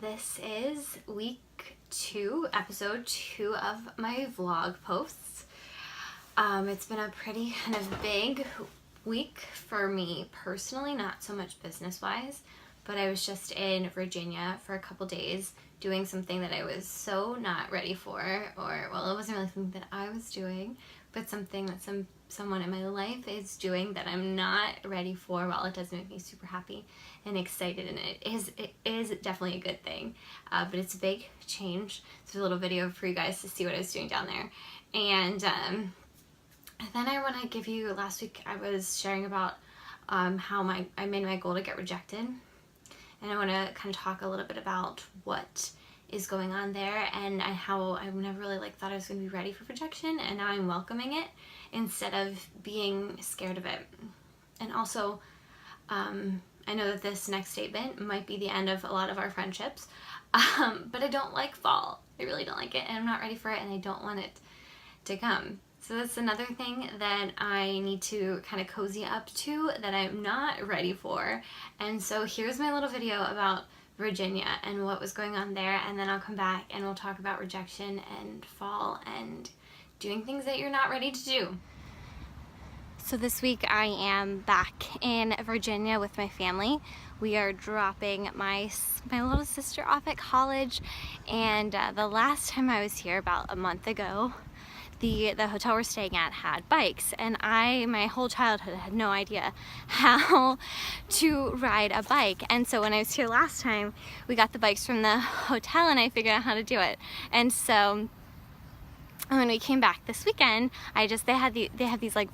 this is week 2, episode 2 of my vlog posts. It's been a pretty kind of big week for me personally, not so much business-wise, but I was just in Virginia for a couple days doing something that I was so not ready for, or, well, it wasn't really something that I was doing, but something that someone in my life is doing that I'm not ready for. While it does make me super happy and excited, and it is definitely a good thing, but it's a big change. So a little video for you guys to see what I was doing down there. And then I want to give you, last week I was sharing about how I made my goal to get rejected, and I want to kind of talk a little bit about what is going on there and how I never really thought I was going to be ready for rejection, and now I'm welcoming it instead of being scared of it. And also, I know that this next statement might be the end of a lot of our friendships, but I don't like fall. I really don't like it, and I'm not ready for it, and I don't want it to come. So that's another thing that I need to kind of cozy up to, that I'm not ready for. And so here's my little video about Virginia and what was going on there, and then I'll come back and we'll talk about rejection and fall and doing things that you're not ready to do. So this week I am back in Virginia with my family. We are dropping my little sister off at college, and the last time I was here, about a month ago, the hotel we're staying at had bikes, and my whole childhood had no idea how to ride a bike. And so when I was here last time, we got the bikes from the hotel and I figured out how to do it. And so when we came back this weekend, they have these like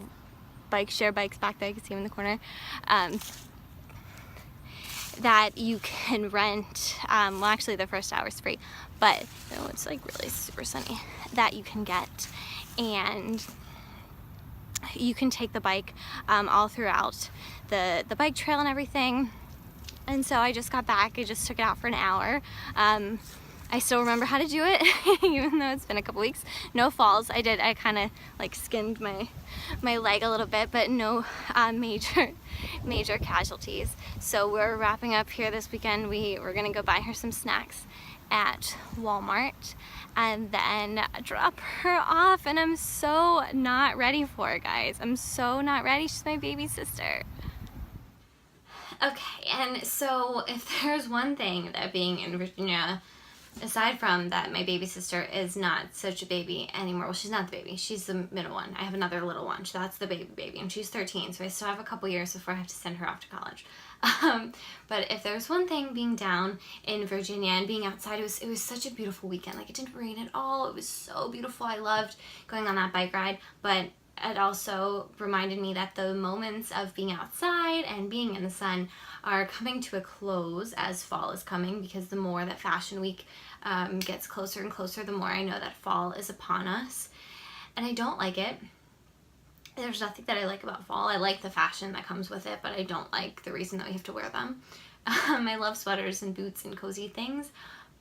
share bikes back there. You can see them in the corner, that you can rent. Well, actually the first hour is free, but it's like really super sunny, that you can get, and you can take the bike all throughout the bike trail and everything. And so I just got back. I just took it out for an hour. I still remember how to do it, even though it's been a couple weeks. No falls. I kind of skinned my leg a little bit, but no major casualties. So we're wrapping up here this weekend. We're gonna go buy her some snacks at Walmart and then drop her off, and I'm so not ready for it, guys. I'm so not ready. She's my baby sister. Okay, and so if there's one thing that being in Virginia, aside from that my baby sister is not such a baby anymore. Well, she's not the baby. She's the middle one. I have another little one. So that's the baby, and she's 13. So I still have a couple years before I have to send her off to college. But if there's one thing being down in Virginia and being outside, it was such a beautiful weekend. It didn't rain at all. It was so beautiful. I loved going on that bike ride, but it also reminded me that the moments of being outside and being in the sun are coming to a close as fall is coming, because the more that Fashion Week gets closer and closer, the more I know that fall is upon us. And I don't like it. There's nothing that I like about fall. I like the fashion that comes with it, but I don't like the reason that we have to wear them. I love sweaters and boots and cozy things,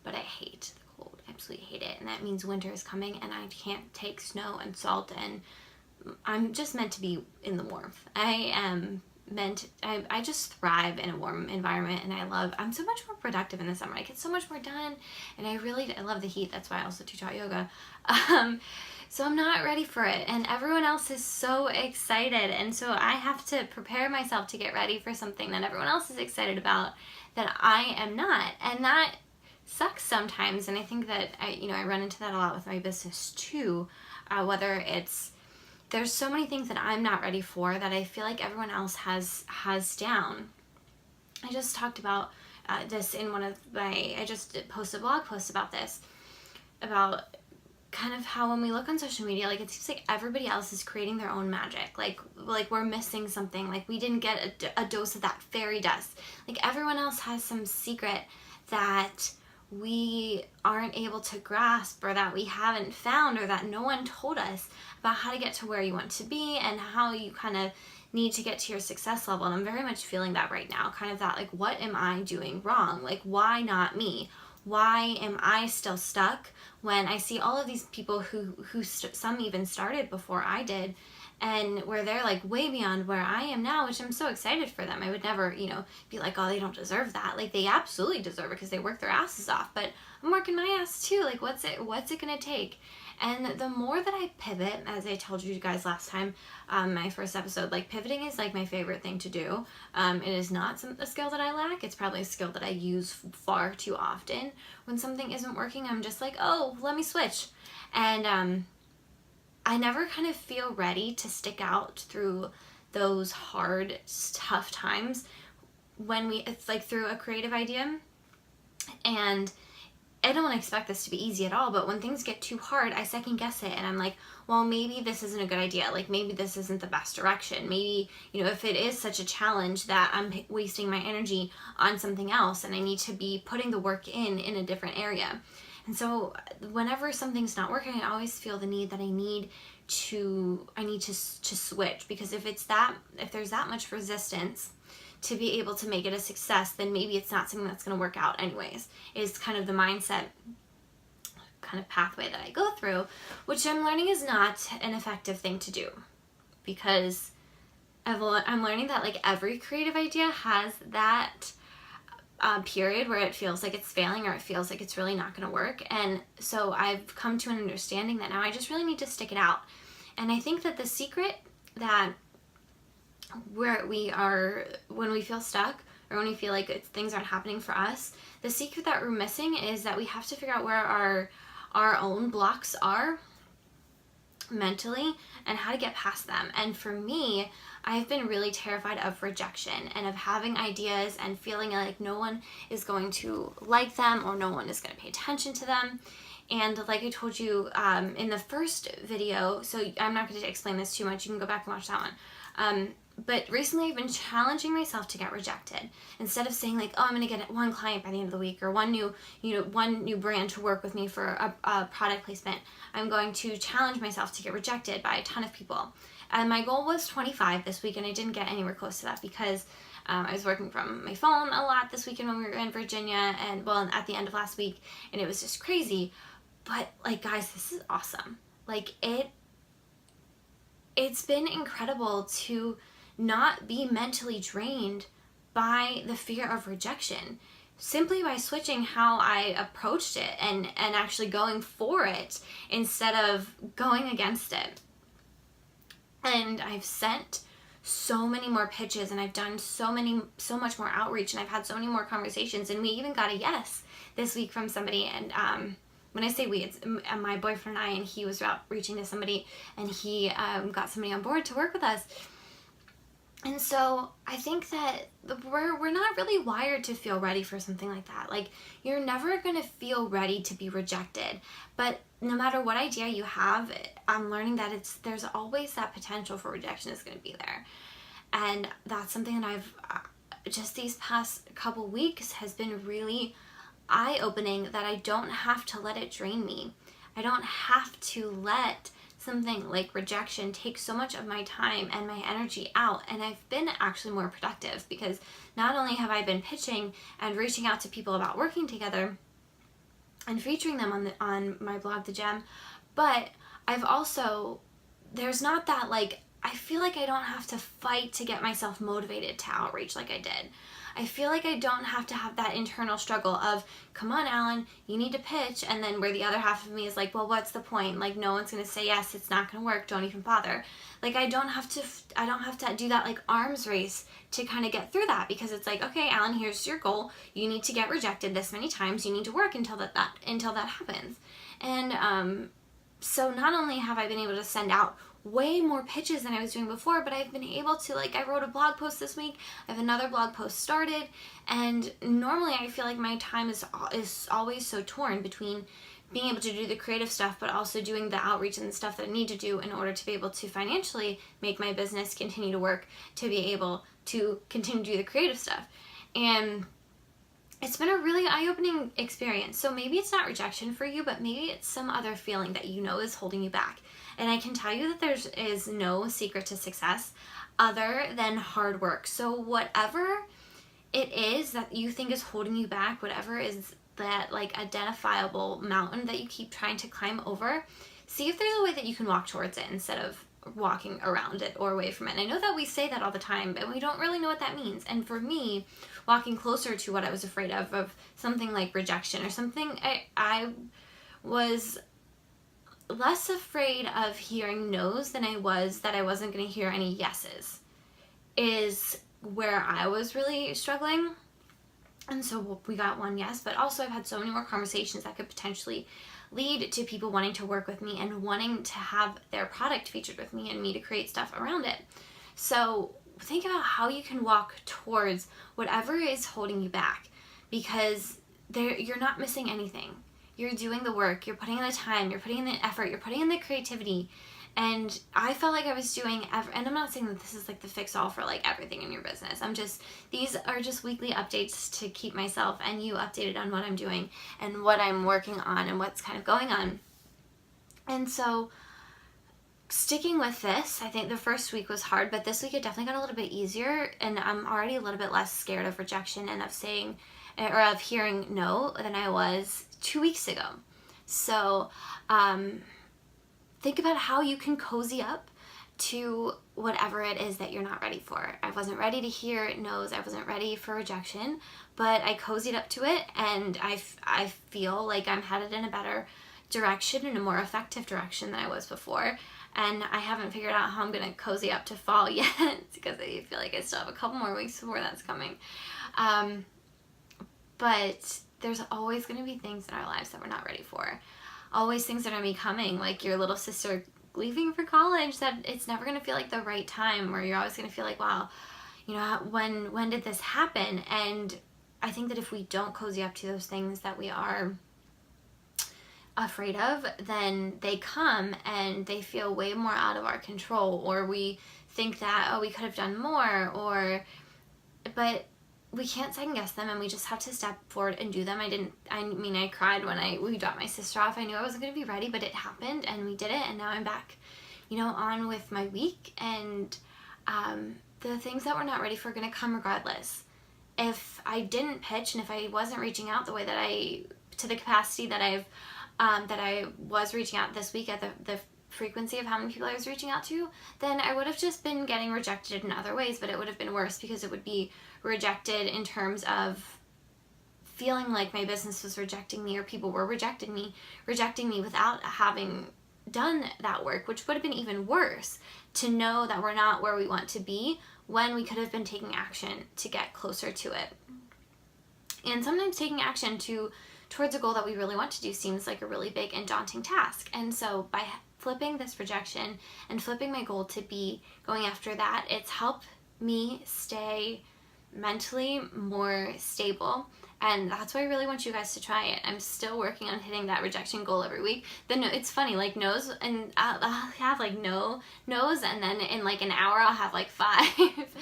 but I hate the cold. I absolutely hate it. And that means winter is coming, and I can't take snow and salt, and I'm just meant to be in the warmth. I just thrive in a warm environment, and I'm so much more productive in the summer. I get so much more done, and I love the heat. That's why I also teach out yoga. So I'm not ready for it, and everyone else is so excited, and so I have to prepare myself to get ready for something that everyone else is excited about that I am not, and that sucks sometimes. And I think that I run into that a lot with my business too, whether it's there's so many things that I'm not ready for that I feel like everyone else has down. I just talked about this in I just posted a blog post about this, about kind of how when we look on social media, it seems like everybody else is creating their own magic. Like we're missing something. Like we didn't get a dose of that fairy dust. Like everyone else has some secret that we aren't able to grasp, or that we haven't found, or that no one told us about how to get to where you want to be and how you kind of need to get to your success level. And I'm very much feeling that right now, kind of that what am I doing wrong? Why not me? Why am I still stuck when I see all of these people who some even started before I did, and where they're like way beyond where I am now, which I'm so excited for them. I would never, be like, oh, they don't deserve that. Like, they absolutely deserve it because they work their asses off, but I'm working my ass too. Like, what's it gonna take? And the more that I pivot, as I told you guys last time, my first episode, like, pivoting is like my favorite thing to do. It is not a skill that I lack. It's probably a skill that I use far too often. When something isn't working, I'm just like, oh, let me switch. And I never kind of feel ready to stick out through those hard, tough times when it's like through a creative idea. And I don't expect this to be easy at all, but when things get too hard, I second guess it, and I'm like, well, maybe this isn't a good idea. Like, maybe this isn't the best direction. Maybe, if it is such a challenge that I'm wasting my energy on something else, and I need to be putting the work in a different area. And so whenever something's not working, I always feel the need that I need to switch, because if there's that much resistance to be able to make it a success, then maybe it's not something that's going to work out anyways, is kind of the mindset kind of pathway that I go through, which I'm learning is not an effective thing to do, because I'm learning that like every creative idea has that period where it feels like it's failing, or it feels like it's really not going to work. And so I've come to an understanding that now I just really need to stick it out. And I think that the secret that where we are, when we feel stuck or when we feel like things aren't happening for us, the secret that we're missing is that we have to figure out where our own blocks are mentally and how to get past them. And for me, I've been really terrified of rejection and of having ideas and feeling like no one is going to like them or no one is going to pay attention to them. And like I told you in the first video, so I'm not going to explain this too much, you can go back and watch that one. But recently I've been challenging myself to get rejected. Instead of saying like, oh, I'm going to get one client by the end of the week, or one new brand to work with me for a product placement, I'm going to challenge myself to get rejected by a ton of people. And my goal was 25 this week, and I didn't get anywhere close to that because I was working from my phone a lot this weekend when we were in Virginia, and at the end of last week, and it was just crazy. But like, guys, this is awesome. Like, it's been incredible to not be mentally drained by the fear of rejection, simply by switching how I approached it and actually going for it instead of going against it. And I've sent so many more pitches, and I've done so much more outreach, and I've had so many more conversations, and we even got a yes this week from somebody. And when I say we, it's my boyfriend and I, and he was out reaching to somebody, and he got somebody on board to work with us. And so I think that we're not really wired to feel ready for something like that. Like, you're never going to feel ready to be rejected. But no matter what idea you have, I'm learning that there's always that potential for rejection is going to be there. And that's something that I've just these past couple weeks has been really eye-opening, that I don't have to let it drain me. I don't have to let something like rejection take so much of my time and my energy out. And I've been actually more productive, because not only have I been pitching and reaching out to people about working together and featuring them on my blog, The Gem, but I've also, there's not that, like, I feel like I don't have to fight to get myself motivated to outreach like I did. I feel like I don't have to have that internal struggle of, come on, Alan, you need to pitch, and then where the other half of me is like, well, what's the point? Like, no one's going to say yes, it's not going to work, don't even bother. Like, I don't have to do that, like, arms race to kind of get through that, because it's like, okay, Alan, here's your goal. You need to get rejected this many times. You need to work until that happens. And so not only have I been able to send out way more pitches than I was doing before, but I've been able to, like, I wrote a blog post this week, I have another blog post started, and normally I feel like my time is always so torn between being able to do the creative stuff, but also doing the outreach and the stuff that I need to do in order to be able to financially make my business continue to work, to be able to continue to do the creative stuff. And it's been a really eye-opening experience. So maybe it's not rejection for you, but maybe it's some other feeling that you know is holding you back. And I can tell you that there is no secret to success other than hard work. So whatever it is that you think is holding you back, whatever is that, like, identifiable mountain that you keep trying to climb over, see if there's a way that you can walk towards it instead of walking around it or away from it. And I know that we say that all the time, but we don't really know what that means. And for me, walking closer to what I was afraid of something like rejection or something, I was less afraid of hearing no's than I was that I wasn't going to hear any yeses, is where I was really struggling. And so we got one yes, but also I've had so many more conversations that could potentially lead to people wanting to work with me and wanting to have their product featured with me and me to create stuff around it. So think about how you can walk towards whatever is holding you back, because you're not missing anything. You're doing the work, you're putting in the time, you're putting in the effort, you're putting in the creativity. And I felt like I was doing, and I'm not saying that this is like the fix all for like everything in your business. These are just weekly updates to keep myself and you updated on what I'm doing and what I'm working on and what's kind of going on. And so sticking with this, I think the first week was hard, but this week it definitely got a little bit easier, and I'm already a little bit less scared of rejection and of saying, or of hearing no than I was 2 weeks ago. So, think about how you can cozy up to whatever it is that you're not ready for. I wasn't ready to hear no's. I wasn't ready for rejection, but I cozied up to it, and I feel like I'm headed in a better direction, in a more effective direction than I was before. And I haven't figured out how I'm going to cozy up to fall yet, because I feel like I still have a couple more weeks before that's coming. But there's always going to be things in our lives that we're not ready for. Always things that are becoming, like your little sister leaving for college, that it's never going to feel like the right time, or you're always going to feel like, wow, you know, when did this happen? And I think that if we don't cozy up to those things that we are afraid of, then they come and they feel way more out of our control, or we think that, oh, we could have done more, but we can't second guess them, and we just have to step forward and do them. I cried when we dropped my sister off. I knew I wasn't going to be ready, but it happened, and we did it, and now I'm back, on with my week, and the things that we're not ready for are going to come regardless. If I didn't pitch, and if I wasn't reaching out the way that to the capacity that I was reaching out this week at the frequency of how many people I was reaching out to, then I would have just been getting rejected in other ways, but it would have been worse, because it would be rejected in terms of feeling like my business was rejecting me, or people were rejecting me without having done that work, which would have been even worse, to know that we're not where we want to be when we could have been taking action to get closer to it. And sometimes taking action towards a goal that we really want to do seems like a really big and daunting task. And so by flipping this rejection and flipping my goal to be going after that, it's helped me stay mentally more stable. And that's why I really want you guys to try it. I'm still working on hitting that rejection goal every week. It's funny, like no's, and I'll have like no's, and then in like an hour I'll have like 5.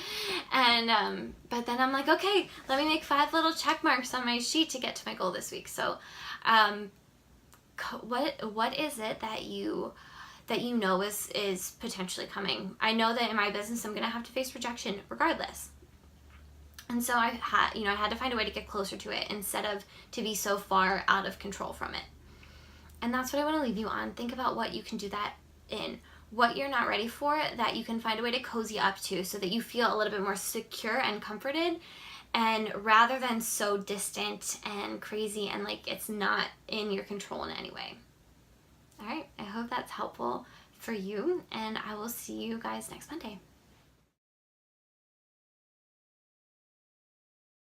And but then I'm like, okay, let me make 5 little check marks on my sheet to get to my goal this week. So what is it that you know is potentially coming? I know that in my business I'm gonna have to face rejection regardless. And so I had to find a way to get closer to it instead of to be so far out of control from it. And that's what I want to leave you on. Think about what you can do that in. What you're not ready for, that you can find a way to cozy up to, so that you feel a little bit more secure and comforted, and rather than so distant and crazy and like it's not in your control in any way. All right, I hope that's helpful for you, and I will see you guys next Monday.